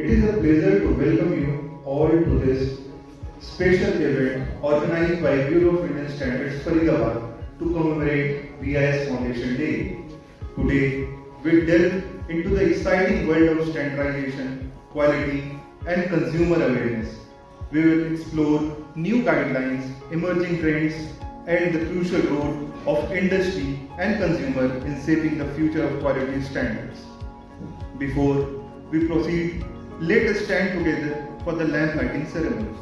It is a pleasure to welcome you all to this special event organized by Bureau of Indian Standards Faridabad to commemorate BIS Foundation Day. Today, we delve into the exciting world of standardization, quality, and consumer awareness. We will explore new guidelines, emerging trends, and the crucial role of industry and consumer in shaping the future of quality standards. Before we proceed, let us stand together for the lamp lighting ceremony.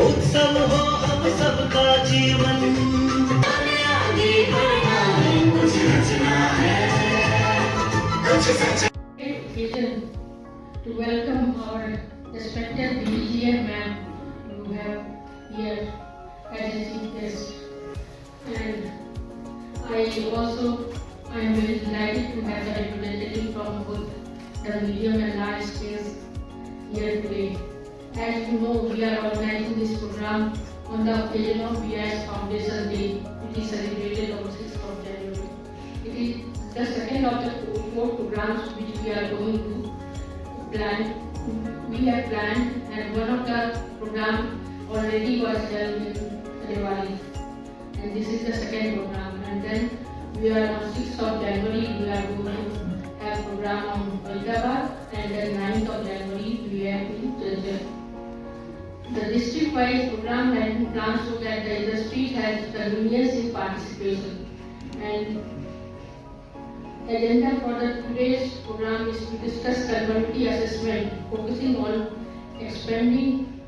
उत्सव हो हम सबका जीवन आगे बढ़ना है कुछ रचना है कुछ सच occasion to welcome our respected DGM ma'am who have here as a chief guest, and I am very delighted to have the representative from both the medium and large scales here today. As you know, we are organizing this program on the occasion of BIS Foundation Day, which is celebrated on 6th of January. It is the second of the 4 programs which we are going to plan. We have planned, and one of the programs already was done in Rewari, and this is the second program. And then we are on 6th of January, we are going to have program on Faridabad, and then 9th of January we have in Jajjar. The district-wise program has been planned so that the industry has convenience in participation. And the agenda for today's program is to discuss conformity assessment, focusing on expanding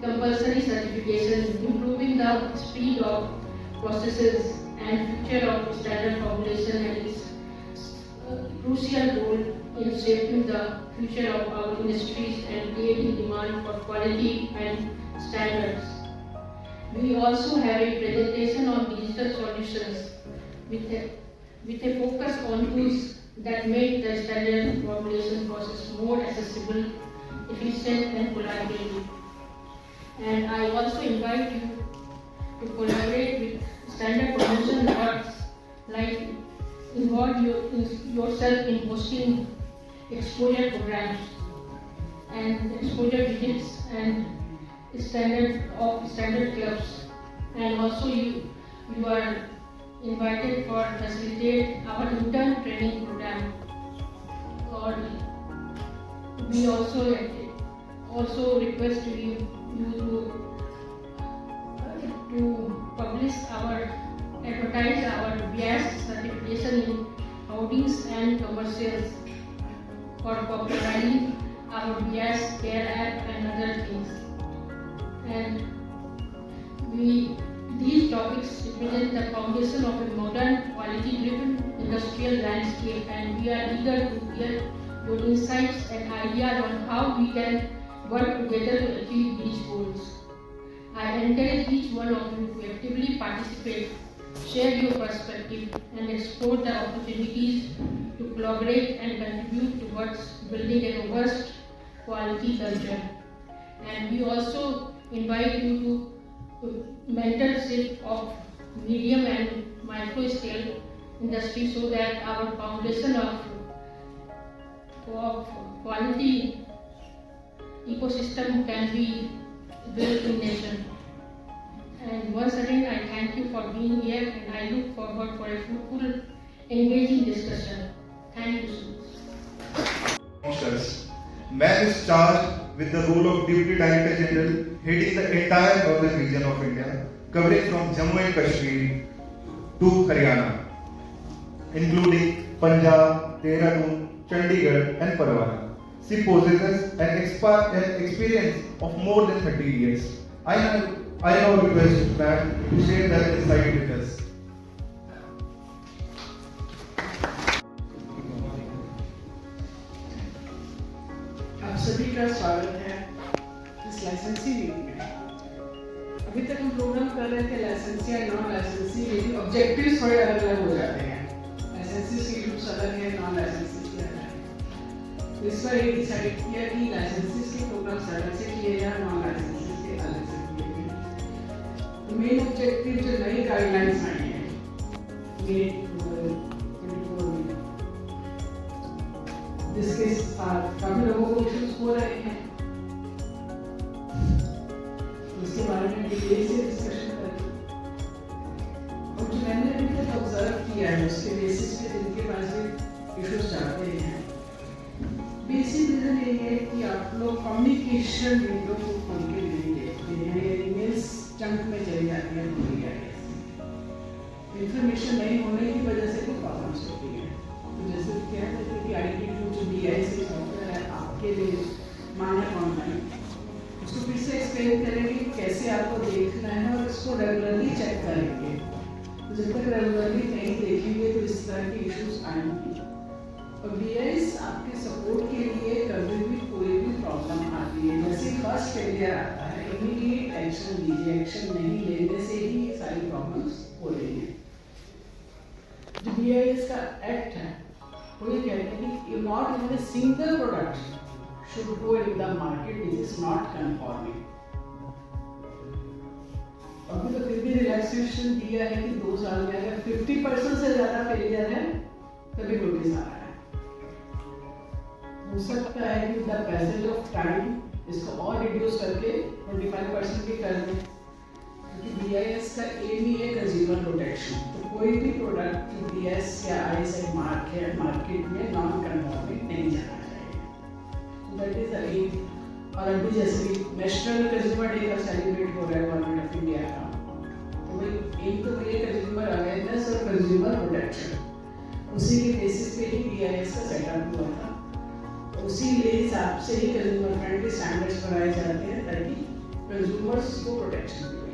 compulsory certification, improving the speed of processes, and future of standard formulation, and its crucial role in shaping the future of our industries and creating demand for quality and standards. We also have a presentation on digital solutions with a focus on tools that make the standard formulation process more accessible, efficient, and collaborative. And I also invite you to collaborate with standard promotion efforts, like involve yourself in hosting exposure programs and exposure visits and standard clubs, and also you are invited for facilitate our intern training program. Or we also request you to advertise our BIS certification in hoardings and commercials for popularizing our BIS Care app and other things. And these topics represent the foundation of a modern, quality-driven industrial landscape, and we are eager to hear your insights and ideas on how we can work together to achieve these goals. I encourage each one of you to actively participate, share your perspective, and explore the opportunities to collaborate and contribute towards building a robust quality culture. And we also invite you to mentorship of medium and micro scale industry so that our foundation of quality ecosystem can be built in nation. And once again, I thank you for being here, and I look forward for a fruitful, engaging discussion. Thank you so much. Officers. Man is charged with the role of Deputy Director General heading the entire northern region of India, covering from Jammu and Kashmir to Haryana, including Punjab, Dehradun, Chandigarh and Parwana. She possesses an experience of more than 30 years. I now request Ma'am to share their insight with us. आप सभी का स्वागत है इस लाइसेंसी week में। अभी तक हम प्रोग्राम कर रहे थे लाइसेंसी या नॉन लाइसेंसी, लेकिन ऑब्जेक्टिव्स थोड़े अलग अलग हो जाते हैं। लाइसेंसी के ग्रुप्स अलग है, नॉन लाइसेंसी के अलग है। तो इस बार ये डिसाइड किया कि लाइसेंसी के प्रोग्राम्स अलग से किए जाए, नॉन लाइसेंसी के अलग से किए जाए। तो मेन ऑब्जेक्टिव जो नई गाइडलाइंस आई हैं जिसके साथ काफी लोगों को इश्यूज हो रहे हैं, उसके बारे में डिटेल से डिस्कशन करें। और जो मैंने अभी तक ऑब्जर्व किया है उसके बेसिस पे जिनके पास भी इश्यूज जाते हैं, बेसिक रीजन ये है कि आप लोग कम्युनिकेशन विंडो को खोल के नहीं देखते हैं, या ईमेल्स चंक में चली जाती है पूरी इंफॉर्मेशन नहीं होने की वजह से कोई प्रॉब्लम्स होती है। तो जैसे कहते हैं कि आईटी जो बीआईएस सॉफ्टवेयर है आपके लिए मान्य ऑनलाइन, उसको फिर से एक्सप्लेन करेंगे कैसे आपको देखना है और इसको रेगुलरली चेक करेंगे। तो जब तक रेगुलरली नहीं देखेंगे तो इस तरह की इश्यूज आएंगी। और बीआईएस आपके सपोर्ट के लिए कभी भी कोई भी प्रॉब्लम आती है, जैसे फर्स्ट फेलियर आता है इमीडिएट एक्शन लीजिए, एक्शन नहीं लेने से ही ये सारी प्रॉब्लम्स हो रही हैं। जो बीआईएस का एक्ट है वो ये कहते हैं कि not even a single product should go in the market which is not conforming. अभी तो फिर भी रिलैक्सेशन दिया है कि 2 साल में अगर 50% से ज्यादा फेलियर है तभी नोटिस आ रहा है। हो सकता है कि द पैसेज ऑफ टाइम इसको और रिड्यूस करके 25% भी कर दें, क्योंकि बीआईएस का एम ही है कंज्यूमर प्रोटेक्शन। तो कोई भी प्रोडक्ट जो बीआईएस या आईएसआई मार्क है मार्केट में नॉन कन्फॉर्मिंग नहीं जाना चाहिए। That is the aim. और अभी जैसे कि नेशनल कंज्यूमर डे का सेलिब्रेट हो रहा है गवर्नमेंट ऑफ इंडिया का, तो वही एम तो वही कंज्यूमर अवेयरनेस और कंज्यूमर प्रोटेक्शन, उसी के बेसिस पे ही बीआईएस का सेटअप हुआ था। उसी हिसाब से ही कंज्यूमर फ्रेंडली स्टैंडर्ड्स बनाए जाते हैं ताकि कंज्यूमर्स को प्रोटेक्शन मिले।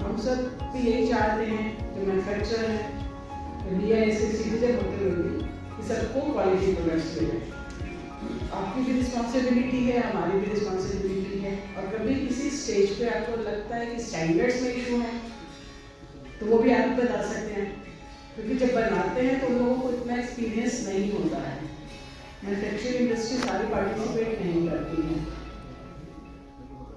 हम सब भी यही चाहते हैं जो मैन्युफैक्चरर है बीआईएस से सिटीजन होते हुए कि सबको क्वालिटी प्रोडक्ट्स मिले। आपकी भी रिस्पॉन्सिबिलिटी है, हमारी भी रिस्पॉन्सिबिलिटी है। और कभी किसी स्टेज पे आपको लगता है कि स्टैंडर्ड्स में इशू है तो वो भी आप बता सकते हैं, क्योंकि जब बनाते हैं तो उन लोगों को इतना एक्सपीरियंस नहीं होता है। मैन्युफैक्चरिंग इंडस्ट्री सारी पार्टिसिपेट नहीं करती है।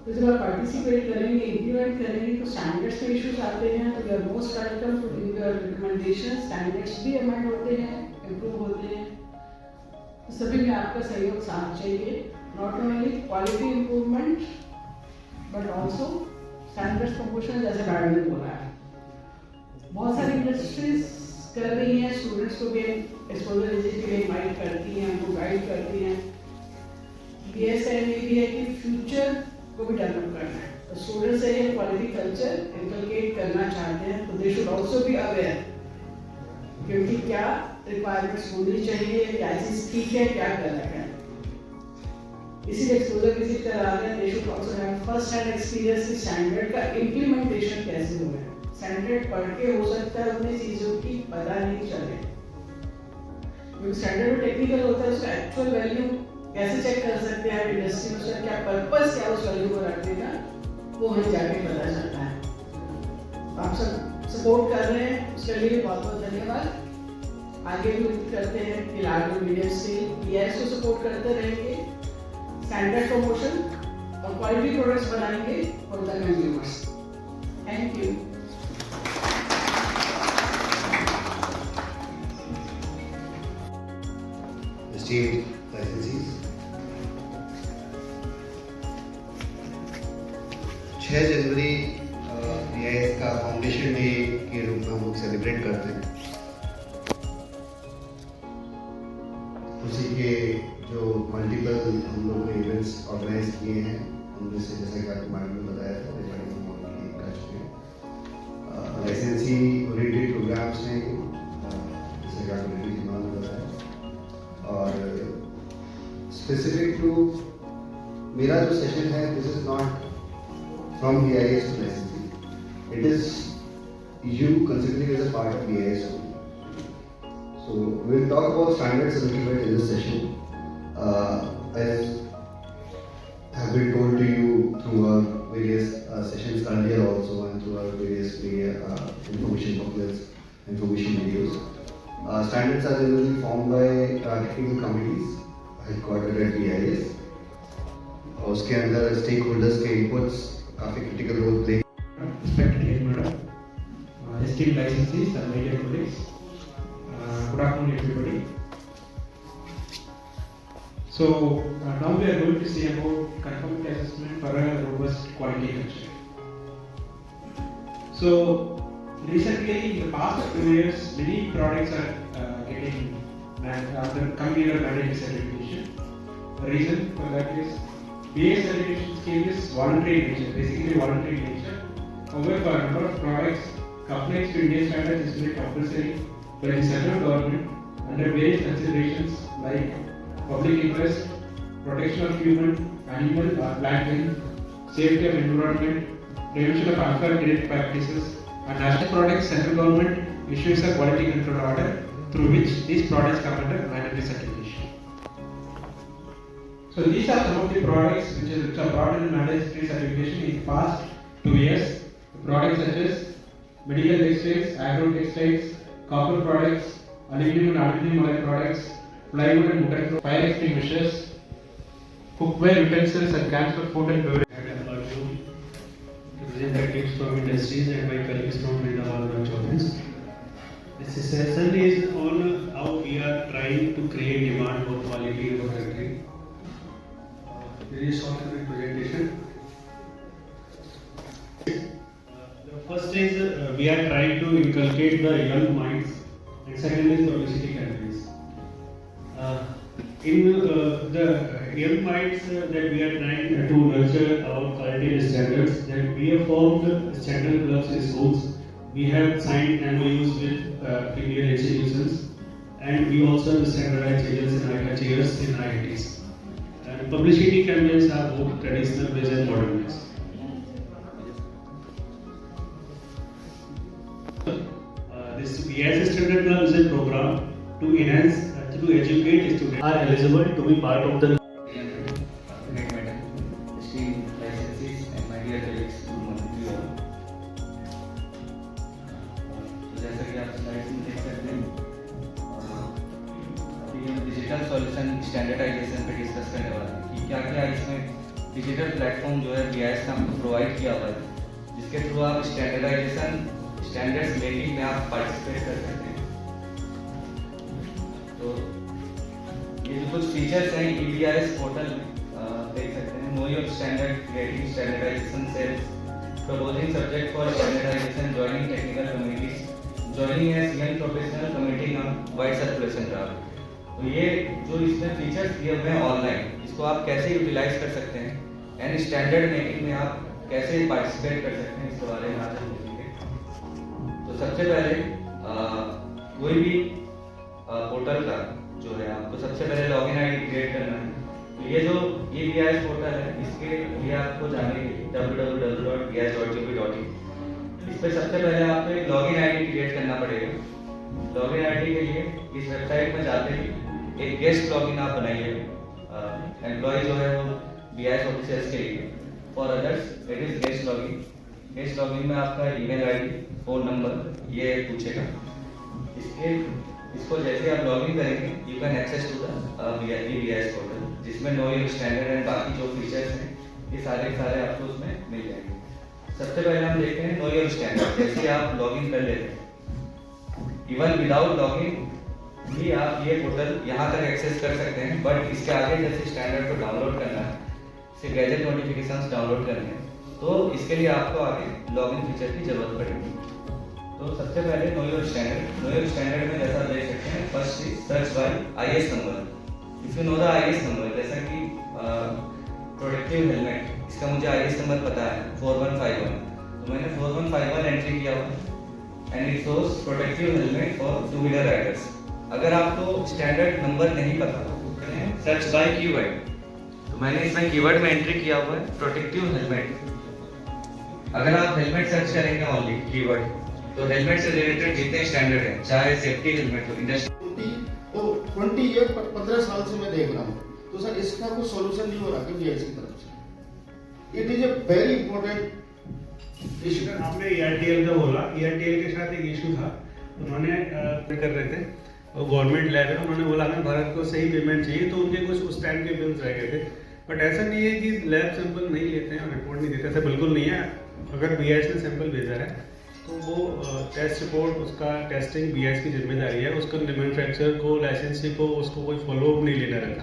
तो जब आप पार्टिसिपेट करेंगे, इम्प्लीमेंट करेंगे तो स्टैंडर्ड्स पे इश्यूज आते हैं, तो we are most welcome to give your recommendation. Standards भी अमेंड होते हैं, इम्प्रूव होते हैं। तो सभी में आपका सहयोग साथ चाहिए, not only quality improvement but also standards promotion, जैसे मैडम ने बोला है। बहुत सारी इंडस्ट्रीज कर रही हैं, स्टूडेंट्स को भी एक्सपोजर विजिट के लिए इनवाइट करती हैं, उनको गाइड करती हैं। बीएसआई में भी है कि फ्यूचर को भी डेवलप करना है, तो स्टूडेंट्स से ये क्वालिटी कल्चर इनकलकेट करना चाहते हैं, तो they should also be aware क्योंकि क्या रिक्वायरमेंट्स होनी चाहिए, क्या चीज ठीक है, क्या गलत है। इसीलिए एक्सपोजर विजिट करा रहे हैं। They should also have first hand experience कि स्टैंडर्ड का इम्प्लीमेंटेशन कैसे हो रहा है। स्टैंडर्ड पढ़ के हो सकता है उन्हें चीजों की पता नहीं चले, क्योंकि स्टैंडर्ड टेक्निकल होता है, उसका एक्चुअल वैल्यू कैसे चेक कर सकते हैं इंडस्ट्री में, उसका क्या पर्पस, क्या उस वैल्यू को रखने का, वो हमें जाके पता चलता है। आप सब सपोर्ट कर रहे हैं, उसके लिए बहुत बहुत धन्यवाद। आगे भी उम्मीद करते हैं कि लार्ज मीडियम स्केल बीआईएस को सपोर्ट करते रहेंगे, स्टैंडर्ड प्रमोशन और क्वालिटी प्रोडक्ट्स बनाएंगे for the consumers. Thank you. Esteemed licensees, 6 January BIS का फाउंडेशन डे के रूप में हम लोग सेलिब्रेट करते हैं। उसी के जो मल्टीपल हम लोग ने इवेंट्स ऑर्गेनाइज किए हैं उनमें से जैसा कि आपको मैडम ने बताया था रिगार्डिंग कर चुके हैं लाइसेंसी ओरिएंटेड प्रोग्राम्स हैं जैसे कि आपको ने बताया और स्पेसिफिक टू मेरा जो सेशन है this is not from BIS to licensing. It is you considering it as a part of BIS only. So we'll talk about standards a little bit in this session. As have been told to you through our various sessions earlier also and through our various information booklets, information videos. Standards are generally formed by technical committees headquartered at BIS. और उसके अंदर stakeholders के inputs काफ़ी critical role play. Respected head madam, esteemed licensees and my dear colleagues, good afternoon everybody. So now we are going to see about conformity assessment for a robust quality culture. So recently in the past few years many products are getting coming under mandatory certification. The reason for that is BIS certification scheme is voluntary in nature, basically voluntary in nature. However, for a number of products, compliance to Indian standards is made compulsory by the central government under various considerations like public interest, protection of human, animal or plant health, safety of environment, prevention of unfair trade practices, and national products. Central government issues a quality control order through which these products come under mandatory certification. So these are some of the products which are brought in mandatory certification in the past 2 years. Products such as medical textiles, agro textiles, copper products, aluminum and aluminum alloy products, plywood and wooden fire extinguishers, cookware utensils and cans for food and beverage. Representatives from industries and my colleagues from Vrindavan Children's. This session is on how we are trying to create demand for quality in our country. Very short presentation. The first is we are trying to inculcate the young minds, and second is publicity campaigns. In the young minds that we are trying to nurture our quality standards, that we have formed standard clubs in schools. We have signed MOUs with premier institutions, and we also have standardized chairs in IITs. And publicity campaigns are both traditional based and modern based. This BIS Standard Club is a program to enhance, to educate students are eligible to be part of the. Madam, esteemed licensees and my dear colleagues, good morning to you all. तो जैसा कि आप slides में देख सकते हैं, अभी हम डिजिटल सॉल्यूशन स्टैंडर्डाइजेशन पे डिस्कस करने वाले हैं कि क्या क्या इसमें डिजिटल प्लेटफॉर्म जो है BIS का हमको प्रोवाइड किया हुआ है, जिसके थ्रू आप स्टैंडर्डाइजेशन स्टैंडर्ड्स मेकिंग में आप पार्टिसिपेट कर सकते हैं। तो ये जो कुछ फीचर्स हैं BIS पोर्टल में देख सकते हैं। Know your standard, creating standardization cells, proposing subject for standardization, joining technical communities, joining as young professional, commenting on wide circulation draft. तो ये जो इसमें फीचर्स दिए हुए हैं ऑनलाइन, इसको आप कैसे यूटिलाइज कर सकते हैं एंड स्टैंडर्ड मेकिंग में आप कैसे पार्टिसिपेट कर सकते हैं, इसके बारे में आज हम देखेंगे। तो सबसे पहले कोई भी पोर्टल का जो है आपको सबसे पहले लॉगिन आईडी क्रिएट करना है। तो ये जो BIS पोर्टल है, इसके लिए आपको जाने के लिए www.bis.gov.in, इस पर सबसे पहले आपको एक लॉगिन आईडी क्रिएट करना पड़ेगा। लॉगिन आईडी के लिए इस वेबसाइट में जाते ही एक गेस्ट लॉगिन आप बनाइए। एम्प्लॉय जो है वो BIS ऑफिसर्स के लिए, for others it is guest login. Guest login में आपका ईमेल आईडी, फोन नंबर ये पूछेगा। इसको जैसे आप लॉगिन करेंगे, you can access to the BIS portal, जिसमें नो योर स्टैंडर्ड एंड बाकी जो फीचर्स हैं ये सारे आपको उसमें मिल जाएंगे। सबसे पहले हम देखते हैं नो योर स्टैंडर्ड। जैसे आप लॉगिन कर लेते हैं, इवन विदाउट लॉगिन भी आप ये पोर्टल यहाँ तक एक्सेस कर सकते हैं, बट इसके आगे जैसे स्टैंडर्ड को डाउनलोड करना है, सिर्फ गैजेट नोटिफिकेशंस डाउनलोड करने हैं, तो इसके लिए आपको आगे लॉगिन फीचर की जरूरत पड़ेगी। तो सबसे पहले no your standard. No your standard में जैसा देख सकते हैं, first is search by IS number. If you know the IS number, जैसा कि प्रोटेक्टिव हेलमेट, इसका मुझे IS नंबर पता है 4151, तो मैंने 4151 एंट्री किया हुआ and it shows protective helmet for two wheeler Riders. अगर आपको स्टैंडर्ड नंबर नहीं पता, सर्च बाय कीवर्ड, तो मैंने इसमें कीवर्ड में एंट्री किया हुआ है प्रोटेक्टिव हेलमेट। अगर आप हेलमेट सर्च करेंगे ओनली कीवर्ड, तो हेलमेट से रिलेटेड जितने स्टैंडर्ड हैं, चाहे सेफ्टी हेलमेट हो, इंडस्ट्री 20 ईयर 15 साल से मैं देख रहा हूँ, तो सर इसका कोई सॉल्यूशन नहीं हो रहा कि BIS की तरफ से। It is a very important issue. आपने ERTL का बोला, ERTL के साथ एक इशू था, उन्होंने कर रहे थे, गवर्नमेंट लैब है, उन्होंने बोला हमें भारत को सही पेमेंट चाहिए, तो उनके कुछ उस टाइम के बिल्स रह गए थे। बट ऐसा नहीं है कि लैब सैंपल नहीं लेते हैं और रिपोर्ट नहीं देते, ऐसा बिल्कुल नहीं है। अगर BIS ने सैंपल भेजा है तो वो टेस्ट रिपोर्ट, उसका टेस्टिंग BIS की जिम्मेदारी है। उसको मैन्युफैक्चरर को, लाइसेंसी को, उसको कोई फॉलोअप नहीं लेना रहता।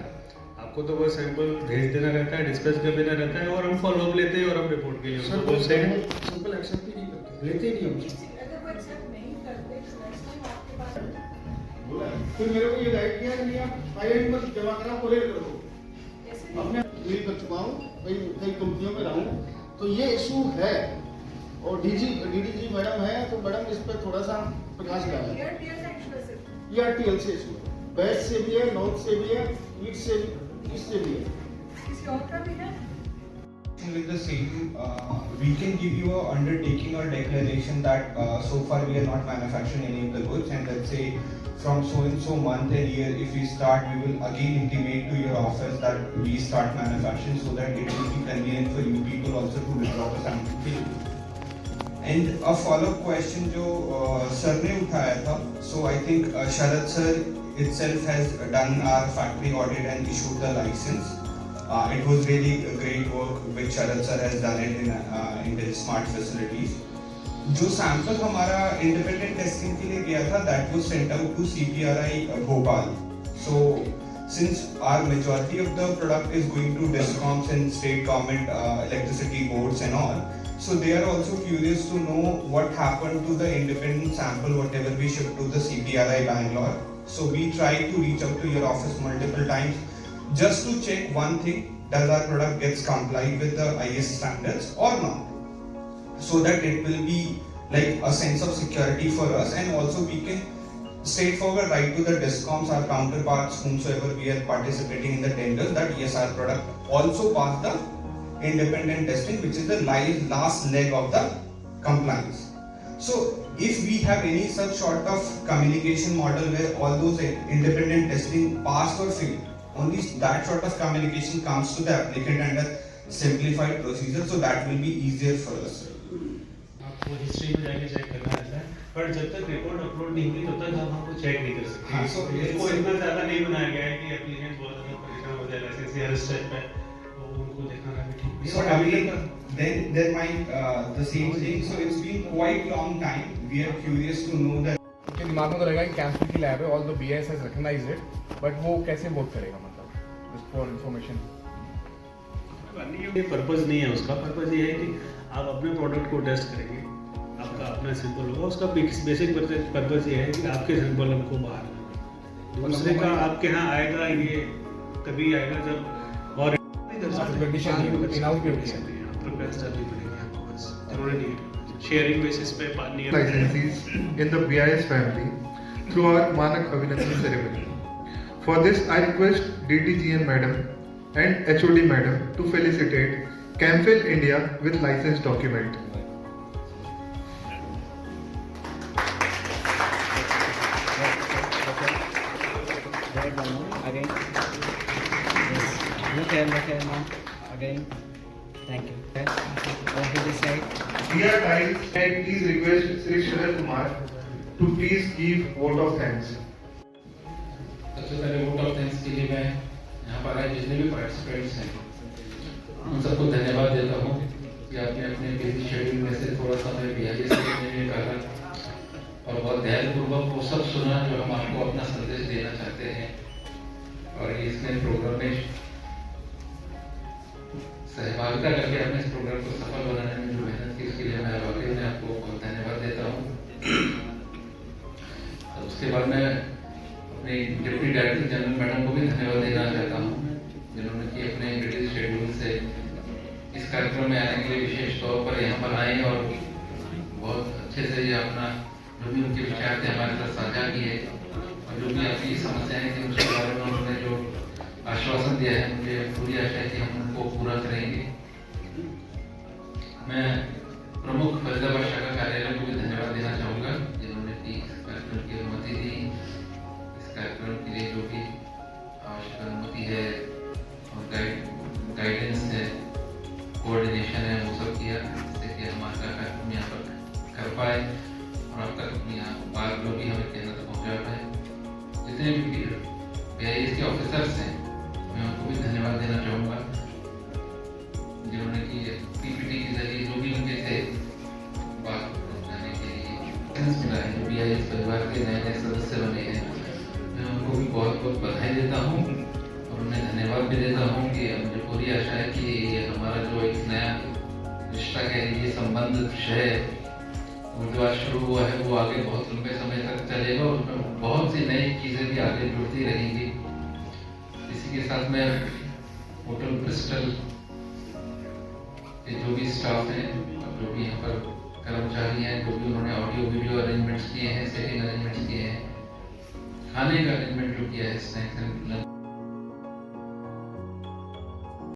आपको तो वो सैंपल भेज देना रहता है, डिस्पैच कर देना रहता है, और हम फॉलोअप लेते हैं और हम रिपोर्ट के लिए उसको बोलते हैं। सिंपल एक्सेप्ट ही नहीं करते, लेते ही नहीं हम। बोला फिर मेरे को ये गाइड किया कि नहीं आप IIT में जमा करा कोरियर कर दो। अपने डील कर चुका हूँ, कई कंपनियों में रहा हूँ, तो ये इशू है। और DDG मैडम है, तो मैडम इस पर थोड़ा सा प्रकाश डालें। ERTL से इशू है, वेस्ट से भी है, नॉर्थ से भी है, ईस्ट से भी है। किसी और का भी है? With the same, we can give you a undertaking or declaration that so far we are not manufacturing any of the goods, and let's say from so and so month and year, if we start, we will again intimate to your office that we start manufacturing, so that it will be convenient for you people also to withdraw the sample. And a follow-up question जो sir ने उठाया था, so I think Sharad sir itself has done our factory audit and issued the license. It was really a great work which Sharad sir has done it in the smart facilities. जो sample हमारा independent testing के लिए गया था, that was sent out to CPRI Bhopal. So since our majority of the product is going to DISCOMs and state government electricity boards and all, so they are also curious to know what happened to the independent sample whatever we shipped to the CPRI Bangalore. So we tried to reach out to your office multiple times just to check one thing, does our product gets complied with the IS standards or not, so that it will be like a sense of security for us, and also we can straightforward write to the DISCOMs, our counterparts, whomsoever we are participating in the tenders, that yes, our product also passed the independent testing, which is the last leg of the compliance. So if we have any such sort of communication model where all those independent testing passed or failed, only that sort of communication comes to the applicant under simplified procedure, so that will be easier for us. आपको history में जाके check करना रहता है, पर जब तक report upload नहीं हुई तब तक हम आपको चेक नहीं कर सकते। हाँ, so इसको इतना ज़्यादा नहीं बनाया गया है कि एप्लीकेंट बहुत ज़्यादा परेशान हो जाए लाइसेंस हर स्टेप पे, तो उनको दिखाना भी ठीक नहीं। So again, then might the same thing. So it's been quite long time. We are curious to know that. उनके दिमाग में तो रहेगा कि कैंसर की लैब है, all the BIS has recognised it, but वो कैसे वर्क करेगा, मतलब जस्ट फॉर इंफॉर्मेशन। ये पर्पस नहीं है उसका, पर्पस ये है कि आप अपने प्रोडक्ट को टेस्ट करेंगे, आपका अपना सैंपल होगा, उसका बेसिक पर्पस ये है कि आपके सैंपल हमको बाहर, दूसरे का आपके यहाँ आएगा, ये तभी आएगा जब, और कंडीशन नहीं इन हाउस भी होती है, प्रिपेयर करनी पड़ेगी आपको, बस जरूरी नहीं है शेयरिंग बेसिस पे पानी licensees in the BIS family through our Manak Abhinandan ceremony. For this, I request DDGN Madam and HOD Madam to felicitate Camphil India with license document. Again. Yes. Look here now. Again. Thank you. Over to this side. Dear guys, can I please request Sri Sharad Kumar to please give vote of thanks. सबसे पहले vote of thanks के लिए मैं यहाँ पर आए जितने भी पार्टिसिपेंट्स हैं उन सबको धन्यवाद देता हूँ। कि आपने अपने बिजी शेड्यूल में से थोड़ा समय BIS के लिए निकाला और बहुत ध्यानपूर्वक वो सब सुना जो हम आपको अपना संदेश देना चाहते हैं, और इसमें प्रोग्राम में सहभागिता करके अपने इस प्रोग्राम को सफल बनाने में जो मेहनत की उसके लिए मैं वाकई में आपको बहुत धन्यवाद देता हूँ। और उसके बाद मैं अपने डिप्टी डायरेक्टर जनरल मैडम को भी धन्यवाद देना चाहता हूँ, जिन्होंने कि अपने बिजी शेड्यूल से इस कार्यक्रम में आने के लिए विशेष तौर पर यहाँ पर आए और बहुत अच्छे से ये अपना जो भी उनके विचार थे हमारे साथ साझा किए, और जो भी आपकी समस्याएं थी उसके बारे में उन्होंने जो आश्वासन दिया है, मुझे पूरी आशा है कि हम उनको पूरा करेंगे। मैं प्रमुख फरीदाबाद शाखा कार्यालय को भी धन्यवाद देना चाहूँगा, जिन्होंने कि इस कार्यक्रम की अनुमति दी, इस कार्यक्रम के लिए जो भी आवश्यक अनुमति है और गाइडेंस है, कोऑर्डिनेशन है, वो सब किया, जिससे कि हम आपका कार्यक्रम यहाँ पर कर पाए और आपका यहाँ बात जो भी हमें कहना था पहुँचा पाए। जितने भी BIS के ऑफिसर्स हैं मैं उनको भी धन्यवाद देना चाहूँगा, जिन्होंने कि PPT के जरिए जो भी उनके थे बात पहुँचाने के लिए मिला है, जो BIS परिवार के नए नए सदस्य बने हैं, मैं उनको भी बहुत बहुत बधाई देता हूँ और उन्हें धन्यवाद भी देता हूँ कि मुझे पूरी आशा है कि ये हमारा जो एक नया रिश्ता कह लीजिए, संबंध है, वो जो आज शुरू हुआ है वो आगे बहुत लंबे समय तक चलेगा और उसमें बहुत सी नई चीज़ें भी आगे जुड़ती रहेंगी। इसी के साथ में होटल ब्रिस्टल के जो भी स्टाफ हैं, जो भी यहाँ पर कर्मचारी हैं, जो भी उन्होंने ऑडियो वीडियो अरेंजमेंट्स किए हैं, सेटिंग अरेंजमेंट्स किए हैं, खाने का अरेंजमेंट जो किया है, स्नैक्स एंड लंच